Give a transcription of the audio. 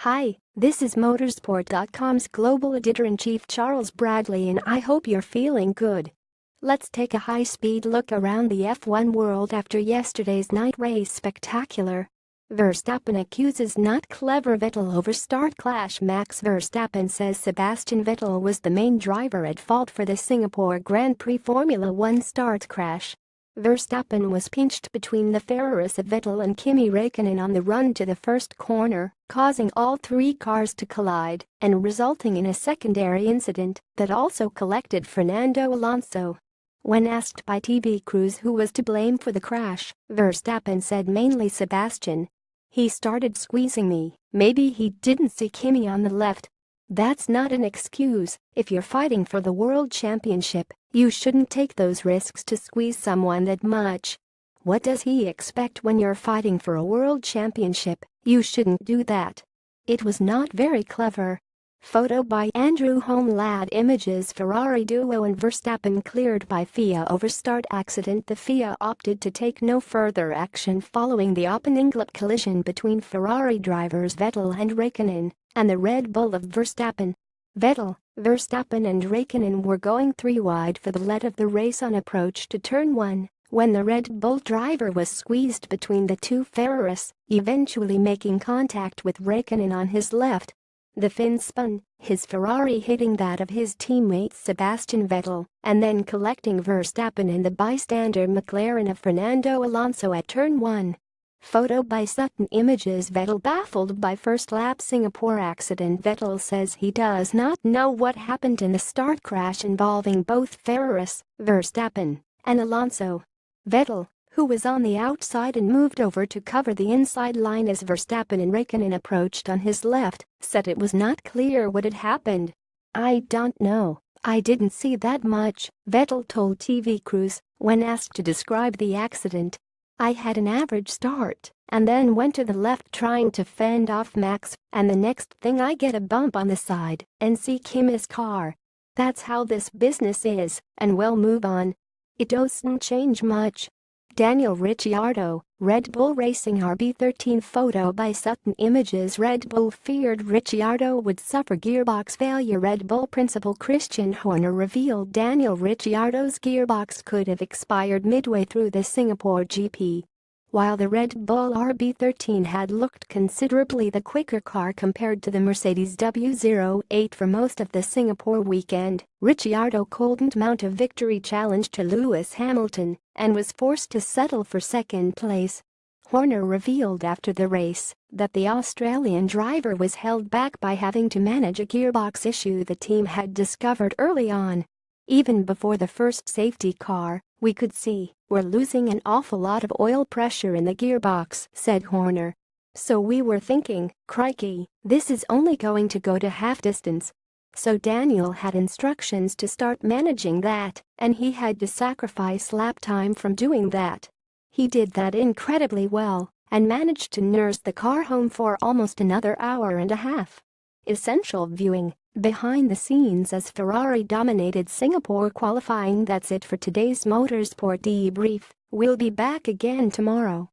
Hi, this is Motorsport.com's global editor-in-chief Charles Bradley and I hope you're feeling good. Let's take a high-speed look around the F1 world after yesterday's night race spectacular. Verstappen accuses not clever Vettel over start clash. Max Verstappen says Sebastian Vettel was the main driver at fault for the Singapore Grand Prix Formula One start crash. Verstappen was pinched between the Ferraris of Vettel and Kimi Räikkönen on the run to the first corner, causing all three cars to collide and resulting in a secondary incident that also collected Fernando Alonso. When asked by TV crews who was to blame for the crash, Verstappen said mainly Sebastian. "He started squeezing me, maybe he didn't see Kimi on the left. That's not an excuse. If you're fighting for the world championship, you shouldn't take those risks to squeeze someone that much. What does he expect when you're fighting for a world championship? You shouldn't do that. It was not very clever." Photo by Andrew Homelad. Images Ferrari duo and Verstappen cleared by FIA over start accident. The FIA opted to take no further action following the opening lap collision between Ferrari drivers Vettel and Räikkönen and the Red Bull of Verstappen. Vettel, Verstappen and Räikkönen were going three wide for the lead of the race on approach to turn 1 when the Red Bull driver was squeezed between the two Ferraris, eventually making contact with Räikkönen on his left. The Finn spun, his Ferrari hitting that of his teammate Sebastian Vettel and then collecting Verstappen and the bystander McLaren of Fernando Alonso at turn 1. Photo by Sutton. Images Vettel baffled by first lap Singapore accident. Vettel says he does not know what happened in the start crash involving both Ferraris, Verstappen, and Alonso. Vettel, who was on the outside and moved over to cover the inside line as Verstappen and Räikkönen approached on his left, said it was not clear what had happened. "I don't know, I didn't see that much," Vettel told TV crews when asked to describe the accident. "I had an average start and then went to the left trying to fend off Max, and the next thing I get a bump on the side and see Kimi's car. That's how this business is, and we'll move on. It doesn't change much." Daniel Ricciardo, Red Bull Racing RB13. Photo by Sutton. Images Red Bull feared Ricciardo would suffer gearbox failure. Red Bull principal Christian Horner revealed Daniel Ricciardo's gearbox could have expired midway through the Singapore GP. While the Red Bull RB13 had looked considerably the quicker car compared to the Mercedes W08 for most of the Singapore weekend, Ricciardo couldn't mount a victory challenge to Lewis Hamilton and was forced to settle for second place. Horner revealed after the race that the Australian driver was held back by having to manage a gearbox issue the team had discovered early on. "Even before the first safety car, we could see we're losing an awful lot of oil pressure in the gearbox," said Horner. "So we were thinking, crikey, this is only going to go to half distance." So Daniel had instructions to start managing that, and he had to sacrifice lap time from doing that. He did that incredibly well and managed to nurse the car home for almost another hour and a half. Essential viewing behind the scenes as Ferrari dominated Singapore qualifying. That's it for today's Motorsport debrief. We'll be back again tomorrow.